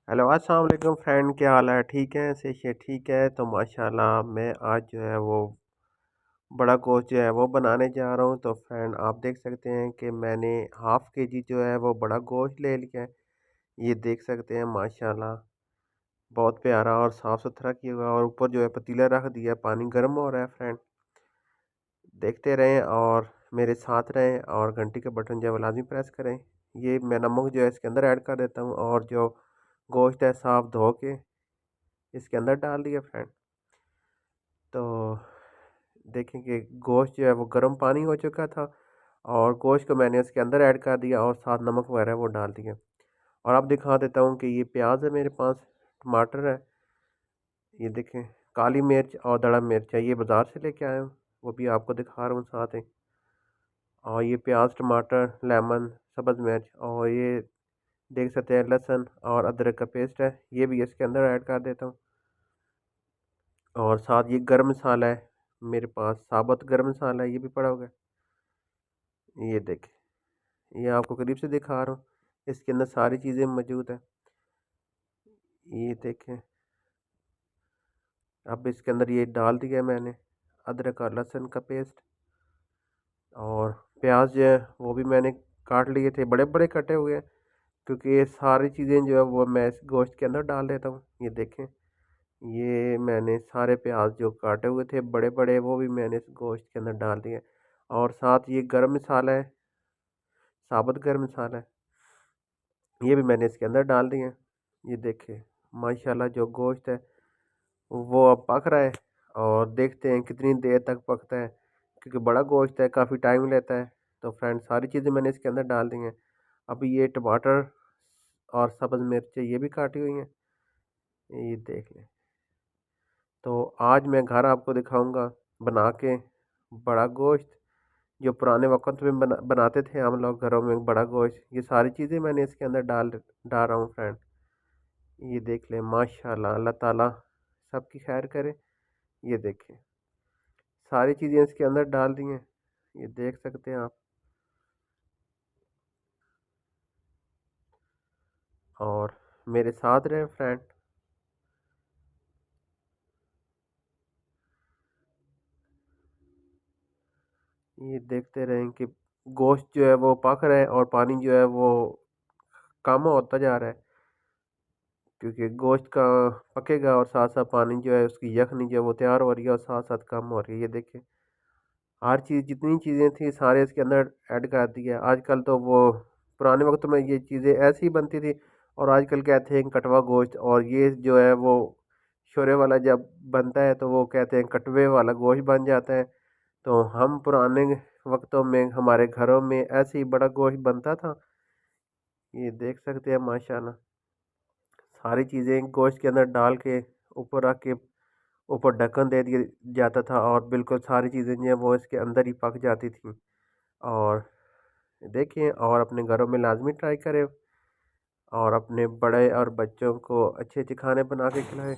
Hello अस्सलाम वालेकुम friend, क्या हाल है? ठीक है, से ठीक है। तो माशाल्लाह मैं आज जो है वो बड़ा गोश्त जो है वो बनाने जा रहा हूँ। तो फ्रेंड आप देख सकते हैं कि मैंने हाफ़ के जी जो है वो बड़ा गोश्त ले लिया है। ये देख सकते हैं माशाल्लाह बहुत प्यारा और साफ़ सुथरा किया हुआ है, और ऊपर जो है पतीला रख दिया, पानी गर्म हो रहा है फ्रेंड। देखते रहें और मेरे साथ रहें, और घंटी का बटन जो है वो लाजमी प्रेस करें। ये मैं नमक जो है इसके अंदर ऐड कर देता हूँ, और जो गोश्त है साफ़ धो के इसके अंदर डाल दिया फ्रेंड। तो देखें कि गोश्त जो है वो गर्म पानी हो चुका था, और गोश्त को मैंने इसके अंदर ऐड कर दिया और साथ नमक वगैरह वो डाल दिया। और अब दिखा देता हूँ कि ये प्याज है मेरे पास, टमाटर है, ये देखें, काली मिर्च और दड़ा मिर्च है, ये बाज़ार से लेके आया हूँ, वो भी आपको दिखा रहा हूँ साथ ही। और ये प्याज, टमाटर, लेमन, सब्ज़ मिर्च, और ये देख सकते हैं लहसुन और अदरक का पेस्ट है, ये भी इसके अंदर ऐड कर देता हूँ। और साथ ये गरम मसाला है मेरे पास, साबुत गरम मसाला है, ये भी पड़ा होगा। ये देखें, ये आपको करीब से दिखा रहा हूँ, इसके अंदर सारी चीज़ें मौजूद है। ये देखें, अब इसके अंदर ये डाल दिया मैंने अदरक और लहसुन का पेस्ट। और प्याज जो है वो भी मैंने काट लिए थे, बड़े बड़े कटे हुए हैं, क्योंकि ये सारी चीज़ें जो है वो मैं इस गोश्त के अंदर डाल देता हूँ। ये देखें, ये मैंने सारे प्याज जो काटे हुए थे बड़े बड़े, वो भी मैंने इस गोश्त के अंदर डाल दिए। और साथ ये गरम मसाला है, साबुत गरम मसाला है, ये भी मैंने इसके अंदर डाल दिए। ये देखें माशाल्लाह जो गोश्त है वो अब पक रहा है, और देखते हैं कितनी देर तक पकता है, क्योंकि बड़ा गोश्त है, काफ़ी टाइम लेता है। तो फ्रेंड सारी चीज़ें मैंने इसके अंदर डाल दी हैं। अभी ये टमाटर और सब्ज़ मिर्च ये भी काटी हुई हैं, ये देख लें। तो आज मैं घर आपको दिखाऊंगा बना के बड़ा गोश्त, जो पुराने वक्त में बनाते थे हम लोग घरों में बड़ा गोश्त। ये सारी चीज़ें मैंने इसके अंदर डाल डाल रहा हूँ फ्रेंड। ये देख लें माशाल्लाह, अल्लाह ताला सबकी खैर करे। ये देखें, सारी चीज़ें इसके अंदर डाल दी हैं, ये देख सकते हैं आप। और मेरे साथ रहें फ्रेंड। ये देखते रहें कि गोश्त जो है वो पक रहा है, और पानी जो है वो कम होता जा रहा है, क्योंकि गोश्त का पकेगा और साथ साथ पानी जो है उसकी यखनी जो है वो तैयार हो रही है, और साथ साथ कम हो रही है। ये देखें, हर चीज़ जितनी चीज़ें थी सारे इसके अंदर ऐड कर दिया। आजकल तो वो पुराने वक्त में ये चीज़ें ऐसी ही बनती थी, और आजकल कहते हैं कटवा गोश्त, और ये जो है वो शोरे वाला जब बनता है तो वो कहते हैं कटवे वाला गोश्त बन जाता है। तो हम पुराने वक्तों में हमारे घरों में ऐसे ही बड़ा गोश्त बनता था। ये देख सकते हैं माशाल्लाह, सारी चीज़ें गोश्त के अंदर डाल के ऊपर रख के ऊपर ढक्कन दे दिया जाता था, और बिल्कुल सारी चीज़ें जो है वो इसके अंदर ही पक जाती थी। और देखें, और अपने घरों में लाजमी ट्राई करें, और अपने बड़े और बच्चों को अच्छे अच्छे खाने बना के खिलाएं।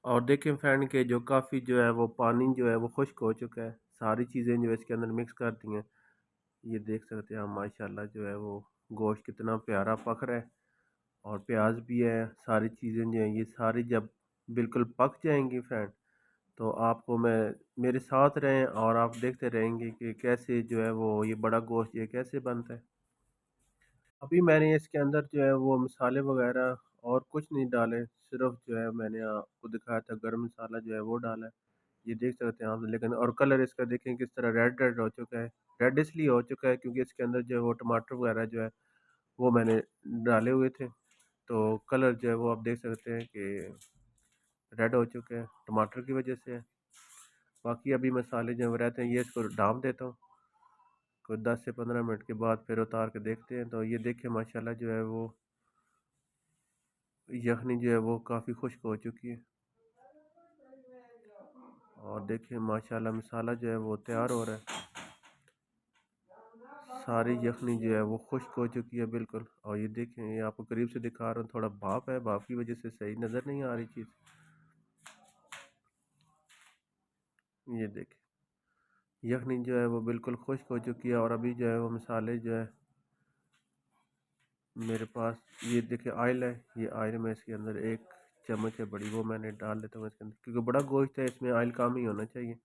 और देखें फ्रेंड के जो काफ़ी जो है वो पानी जो है वो खुश्क हो चुका है, सारी चीज़ें जो है इसके अंदर मिक्स कर दी हैं। ये देख सकते हैं हम माशाल्लाह जो है वो गोश्त कितना प्यारा पक रहा है, और प्याज भी है, सारी चीज़ें जो हैं ये सारी जब बिल्कुल पक जाएंगी फ्रेंड, तो आपको मैं मेरे साथ रहें और आप देखते रहेंगे कि कैसे जो है वो ये बड़ा गोश्त ये कैसे बनता है। अभी मैंने इसके अंदर जो है वो मसाले वगैरह और कुछ नहीं डाले, सिर्फ जो है मैंने आपको दिखाया था गरम मसाला जो है वो डाला है। ये देख सकते हैं आप, लेकिन और कलर इसका देखें किस तरह रेड रेड हो चुका है। रेड इसलिए हो चुका है क्योंकि इसके अंदर जो है वो टमाटर वगैरह जो है वो मैंने डाले हुए थे, तो कलर जो है वो आप देख सकते हैं कि रेड हो चुके हैं, टमाटर की वजह से है। बाकी अभी मसाले जो रहते हैं ये इसको डाल देता हूँ, कोई 10 से 15 मिनट के बाद फिर उतार के देखते हैं। तो ये देखिए माशाल्लाह जो है वो यखनी जो है वो काफ़ी खुश्क हो चुकी है, और देखिए माशाल्लाह मसाला जो है वो तैयार हो रहा है, सारी यखनी जो है वो खुश्क हो चुकी है बिल्कुल। और ये देखें, ये आपको करीब से दिखा रहा हूँ, थोड़ा भाप है, भाप की वजह से सही नज़र नहीं आ रही चीज़। ये देखें, यखनी जो है वो बिल्कुल खुश्क हो चुकी है, और अभी जो है वो मसाले जो है मेरे पास ये देखिए ऑयल है, ये ऑयल में इसके अंदर एक चम्मच है बड़ी, वो मैंने डाल देता हूँ इसके अंदर, क्योंकि बड़ा गोश्त है इसमें ऑयल कम ही होना चाहिए,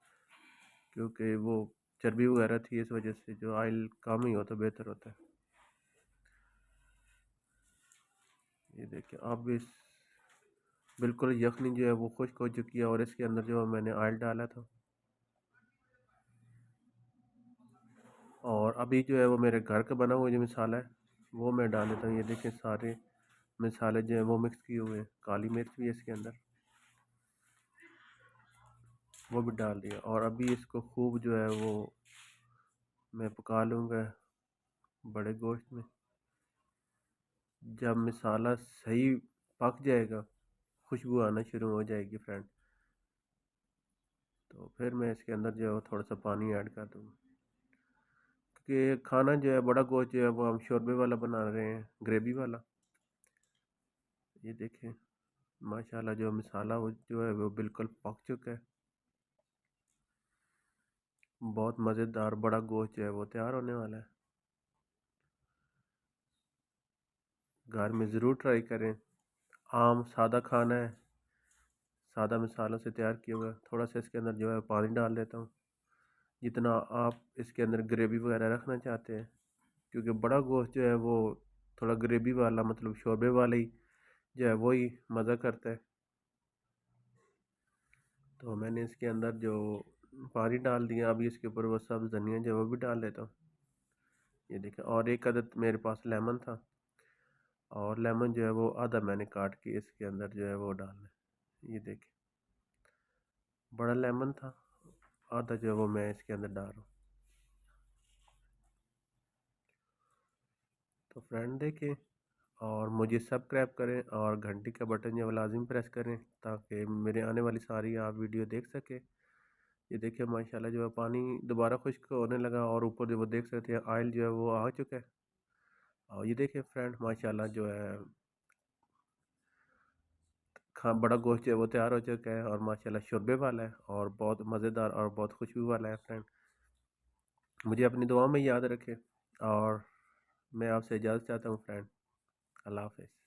क्योंकि वो चर्बी वगैरह थी, इस वजह से जो ऑयल कम ही हो तो बेहतर होता है। ये देखिए अब इस बिल्कुल यखनी जो है वो खुश्क हो चुकी है, और इसके अंदर जो मैंने ऑयल डाला था, और अभी जो है वो मेरे घर का बना हुआ जो मसाला है वो मैं डाल देता हूँ। ये देखिए सारे मसाले जो है वो मिक्स किए हुए हैं, काली मिर्च भी है इसके अंदर, वो भी डाल दिया, और अभी इसको खूब जो है वो मैं पका लूँगा बड़े गोश्त में। जब मसाला सही पक जाएगा, खुशबू आना शुरू हो जाएगी फ्रेंड, तो फिर मैं इसके अंदर जो है वो थोड़ा सा पानी ऐड कर दूँगा, क्योंकि खाना जो है बड़ा गोश्त जो है वो हम शोरबे वाला बना रहे हैं, ग्रेवी वाला। ये देखें माशाल्लाह जो मसाला वो जो है वो बिल्कुल पक चुका है, बहुत मज़ेदार बड़ा गोश्त जो है वो तैयार होने वाला है। घर में ज़रूर ट्राई करें। आम सादा खाना है, सादा मसालों से तैयार किया हुआ है। थोड़ा सा इसके अंदर जो है पानी डाल देता हूँ, जितना आप इसके अंदर ग्रेवी वगैरह रखना चाहते हैं, क्योंकि बड़ा गोश्त जो है वो थोड़ा ग्रेवी वाला, मतलब शोरबे वाला ही जो है वही मज़ा करता है। तो मैंने इसके अंदर जो पानी डाल दिया, अभी इसके ऊपर वो सब्ज़ धनिया जो है वो भी डाल देता हूँ। ये देखें, और एक अदद मेरे पास लेमन था, और लेमन जो है वो आधा मैंने काट के इसके अंदर जो है वो डालना है। ये देखें बड़ा लेमन था, आधा जो है वो मैं इसके अंदर डाल रहा हूँ। तो फ्रेंड देखें, और मुझे सब्सक्राइब करें, और घंटी का बटन जो है लाजिम प्रेस करें, ताकि मेरे आने वाली सारी आप वीडियो देख सकें। ये देखिए माशाल्लाह जो है पानी दोबारा खुश्क होने लगा, और ऊपर जो वो देख सकते हैं ऑयल जो है वो आ चुका है। और ये देखिए फ्रेंड माशाल्लाह जो है खा बड़ा गोश्त जो है वो तैयार हो चुका है, और माशाल्लाह शोरबे वाला है, और बहुत मज़ेदार और बहुत खुशबू वाला है फ्रेंड। मुझे अपनी दुआ में याद रखें, और मैं आपसे इजाज़त चाहता हूँ फ्रेंड। अल्लाह हाफ़िज़।